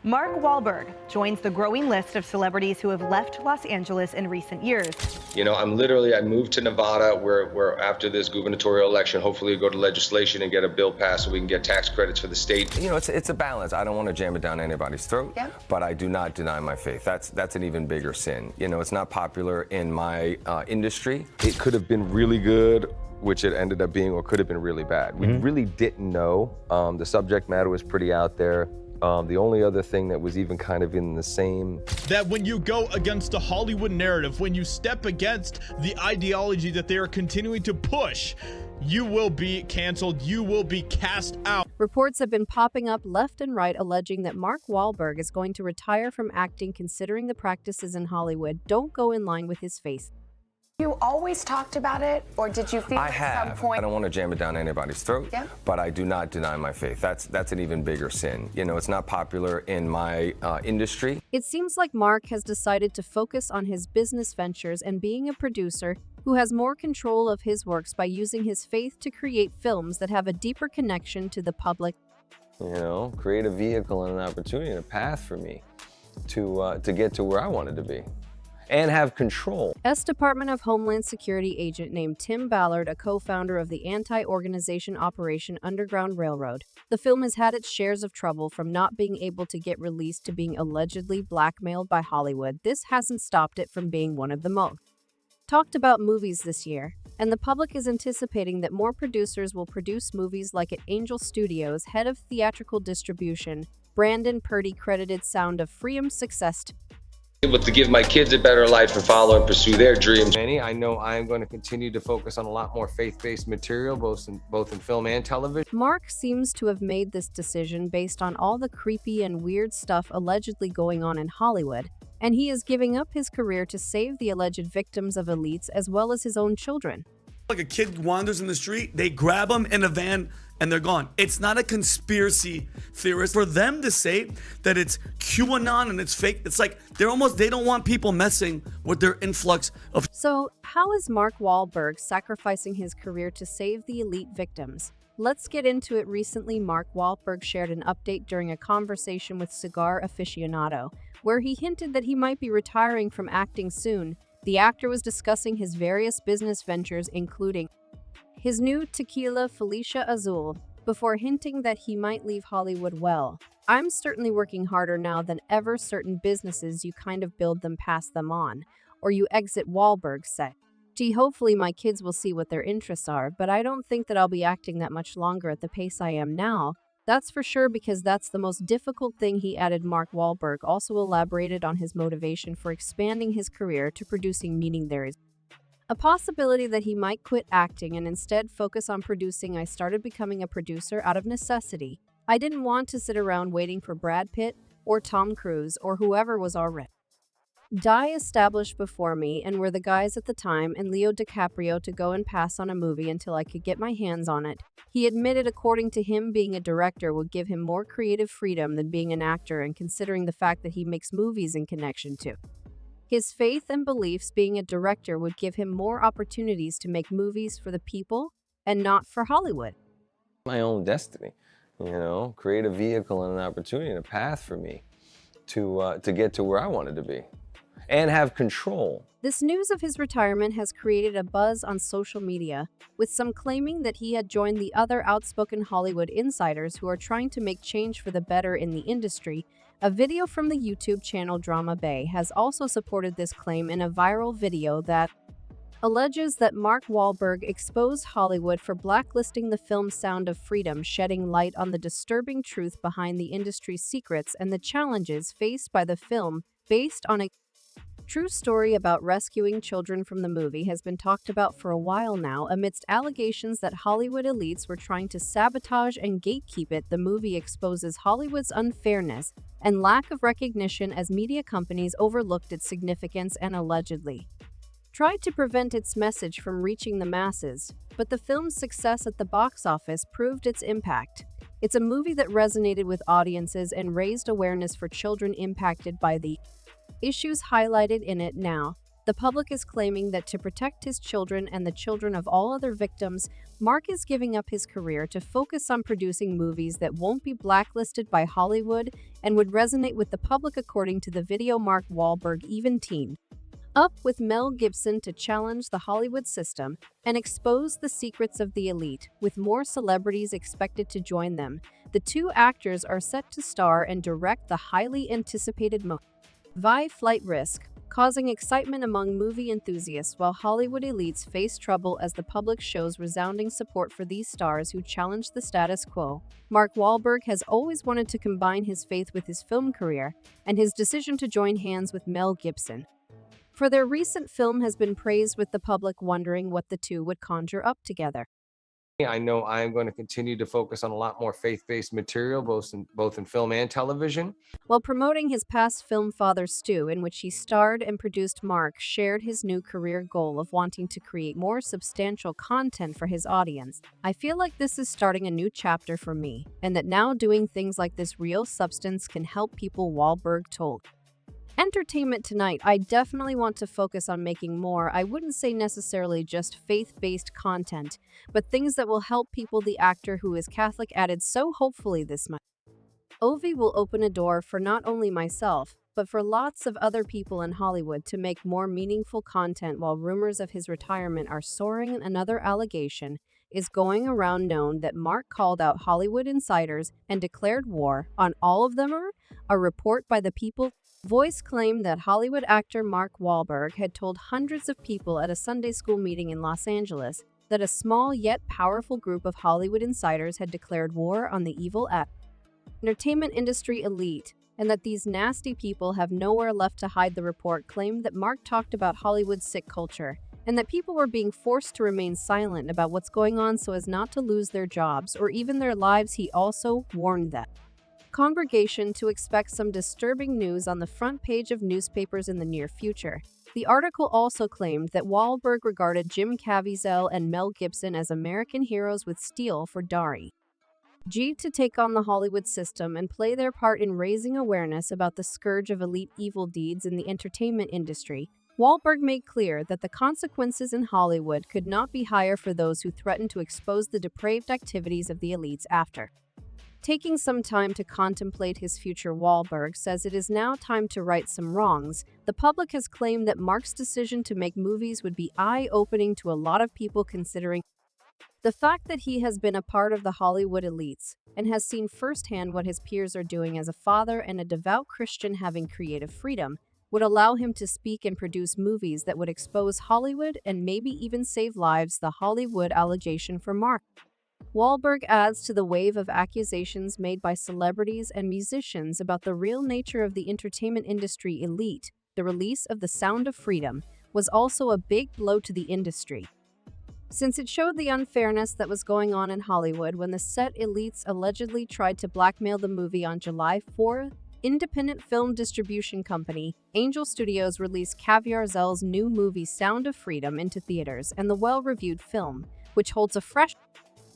Mark Wahlberg joins the growing list of celebrities who have left Los Angeles in recent years. You know, I moved to Nevada where after this gubernatorial election, hopefully we'll go to legislation and get a bill passed so we can get tax credits for the state. You know, it's a balance. I don't want to jam it down anybody's throat, but I do not deny my faith. That's an even bigger sin. You know, it's not popular in my industry. It could have been really good, which it ended up being, or could have been really bad. We really didn't know. The subject matter was pretty out there. The only other thing that was even kind of in the same... That when you go against the Hollywood narrative, when you step against the ideology that they are continuing to push, you will be canceled, you will be cast out. Reports have been popping up left and right alleging that Mark Wahlberg is going to retire from acting, considering the practices in Hollywood don't go in line with his face. You always talked about it, or did you feel at some point? I don't want to jam it down anybody's throat, but I do not deny my faith. That's an even bigger sin. You know, it's not popular in my industry. It seems like Mark has decided to focus on his business ventures and being a producer who has more control of his works by using his faith to create films that have a deeper connection to the public. You know, create a vehicle and an opportunity and a path for me to get to where I wanted to be. And have control. Department of Homeland Security agent named Tim Ballard, a co-founder of the anti-organization Operation Underground Railroad. The film has had its shares of trouble, from not being able to get released to being allegedly blackmailed by Hollywood. This hasn't stopped it from being one of the most talked about movies this year, and the public is anticipating that more producers will produce movies like at Angel Studios. Head of theatrical distribution, Brandon Purdy, credited Sound of Freedom's success Able to give my kids a better life and follow and pursue their dreams. I know I am going to continue to focus on a lot more faith-based material, both in film and television. Mark seems to have made this decision based on all the creepy and weird stuff allegedly going on in Hollywood, and he is giving up his career to save the alleged victims of elites as well as his own children. Like a kid wanders in the street, they grab him in a van and they're gone. It's not a conspiracy theorist. For them to say that it's QAnon and it's fake, it's like they don't want people messing with their influx of... So, how is Mark Wahlberg sacrificing his career to save the elite victims? Let's get into it. Recently, Mark Wahlberg shared an update during a conversation with Cigar Aficionado, where he hinted that he might be retiring from acting soon. The actor was discussing his various business ventures, including his new tequila Felicia Azul, before hinting that he might leave Hollywood. Well, I'm certainly working harder now than ever. Certain businesses, you kind of build them, pass them on, or you exit, Wahlberg said. Gee, hopefully my kids will see what their interests are, but I don't think that I'll be acting that much longer at the pace I am now. That's for sure, because that's the most difficult thing, he added. Mark Wahlberg also elaborated on his motivation for expanding his career to producing, meaning there is a possibility that he might quit acting and instead focus on producing. I started becoming a producer out of necessity. I didn't want to sit around waiting for Brad Pitt or Tom Cruise or whoever was already established before me and were the guys at the time, and Leo DiCaprio, to go and pass on a movie until I could get my hands on it. He admitted, according to him, being a director would give him more creative freedom than being an actor, and considering the fact that he makes movies in connection to his faith and beliefs, being a director would give him more opportunities to make movies for the people and not for Hollywood. My own destiny, you know, create a vehicle and an opportunity and a path for me to get to where I wanted to be. And have control. This news of his retirement has created a buzz on social media, with some claiming that he had joined the other outspoken Hollywood insiders who are trying to make change for the better in the industry. A video from the YouTube channel Drama Bay has also supported this claim in a viral video that alleges that Mark Wahlberg exposed Hollywood for blacklisting the film Sound of Freedom, shedding light on the disturbing truth behind the industry's secrets and the challenges faced by the film, based on a true story about rescuing children from. The movie has been talked about for a while now, amidst allegations that Hollywood elites were trying to sabotage and gatekeep it. The movie exposes Hollywood's unfairness and lack of recognition as media companies overlooked its significance and allegedly tried to prevent its message from reaching the masses. But the film's success at the box office proved its impact. It's a movie that resonated with audiences and raised awareness for children impacted by the issues highlighted in it. Now, the public is claiming that to protect his children and the children of all other victims, Mark is giving up his career to focus on producing movies that won't be blacklisted by Hollywood and would resonate with the public, according to the video. Mark Wahlberg even teamed up with Mel Gibson to challenge the Hollywood system and expose the secrets of the elite, with more celebrities expected to join them. The two actors are set to star and direct the highly anticipated movie Flight Risk, causing excitement among movie enthusiasts, while Hollywood elites face trouble as the public shows resounding support for these stars who challenge the status quo. Mark Wahlberg has always wanted to combine his faith with his film career, and his decision to join hands with Mel Gibson for their recent film has been praised, with the public wondering what the two would conjure up together. I know I'm going to continue to focus on a lot more faith-based material, both in film and television. While promoting his past film Father Stew, in which he starred and produced, Mark shared his new career goal of wanting to create more substantial content for his audience. "I feel like this is starting a new chapter for me, and that now doing things like this real substance can help people," Wahlberg told Entertainment Tonight. "I definitely want to focus on making more, I wouldn't say necessarily just faith-based content, but things that will help people," the actor, who is Catholic, added. "So hopefully this movie will open a door for not only myself, but for lots of other people in Hollywood to make more meaningful content." While rumors of his retirement are soaring, another allegation is going around known that Mark called out Hollywood insiders and declared war on all of them. A report by the People Voice claimed that Hollywood actor Mark Wahlberg had told hundreds of people at a Sunday school meeting in Los Angeles that a small yet powerful group of Hollywood insiders had declared war on the evil entertainment industry elite, and that these nasty people have nowhere left to hide. The report claimed that Mark talked about Hollywood's sick culture, and that people were being forced to remain silent about what's going on so as not to lose their jobs or even their lives. He also warned the congregation to expect some disturbing news on the front page of newspapers in the near future. The article also claimed that Wahlberg regarded Jim Caviezel and Mel Gibson as American heroes with steel for to take on the Hollywood system and play their part in raising awareness about the scourge of elite evil deeds in the entertainment industry. Wahlberg made clear that the consequences in Hollywood could not be higher for those who threaten to expose the depraved activities of the elites. After taking some time to contemplate his future, Wahlberg says it is now time to right some wrongs. The public has claimed that Mark's decision to make movies would be eye-opening to a lot of people, considering the fact that he has been a part of the Hollywood elites and has seen firsthand what his peers are doing. As a father and a devout Christian, having creative freedom would allow him to speak and produce movies that would expose Hollywood and maybe even save lives. The Hollywood allegation for Mark Wahlberg adds to the wave of accusations made by celebrities and musicians about the real nature of the entertainment industry elite. The release of The Sound of Freedom was also a big blow to the industry, since it showed the unfairness that was going on in Hollywood when the set elites allegedly tried to blackmail the movie. On July 4, independent film distribution company Angel Studios released Caviezel's new movie Sound of Freedom into theaters, and the well-reviewed film, which holds a fresh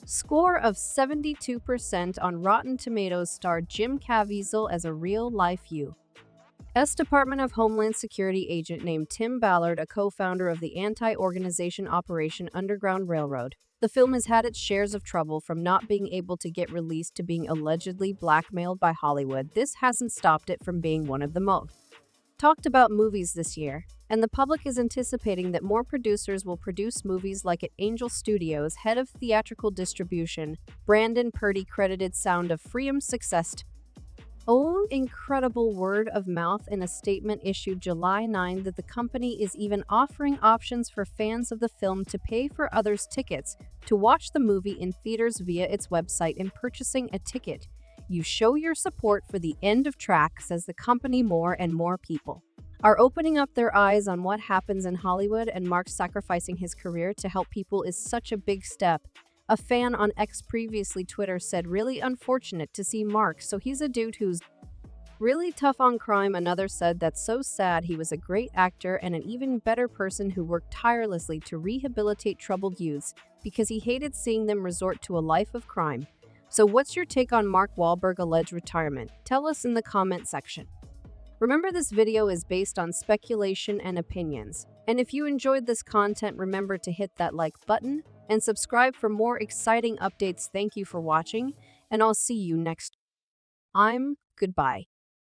score of 72% on Rotten Tomatoes, starred Jim Caviezel as a real-life U.S. Department of Homeland Security agent named Tim Ballard, a co-founder of the anti-organization Operation Underground Railroad. The film has had its shares of trouble, from not being able to get released to being allegedly blackmailed by Hollywood. This hasn't stopped it from being one of the most talked about movies this year, and the public is anticipating that more producers will produce movies like it. Angel Studios head of theatrical distribution, Brandon Purdy, credited Sound of Freedom's success incredible word of mouth in a statement issued July 9 that the company is even offering options for fans of the film to pay for others' tickets to watch the movie in theaters via its website. In purchasing a ticket, you show your support for the end of track, says the company. More and more people are opening up their eyes on what happens in Hollywood, and Mark sacrificing his career to help people is such a big step. A fan on X, previously Twitter, said, "Really unfortunate to see Mark, so he's a dude who's really tough on crime." Another said, "That's so sad, he was a great actor and an even better person who worked tirelessly to rehabilitate troubled youths because he hated seeing them resort to a life of crime." So what's your take on Mark Wahlberg's alleged retirement? Tell us in the comment section. Remember, this video is based on speculation and opinions. And if you enjoyed this content, remember to hit that like button and subscribe for more exciting updates. Thank you for watching, and I'll see you next time. Goodbye.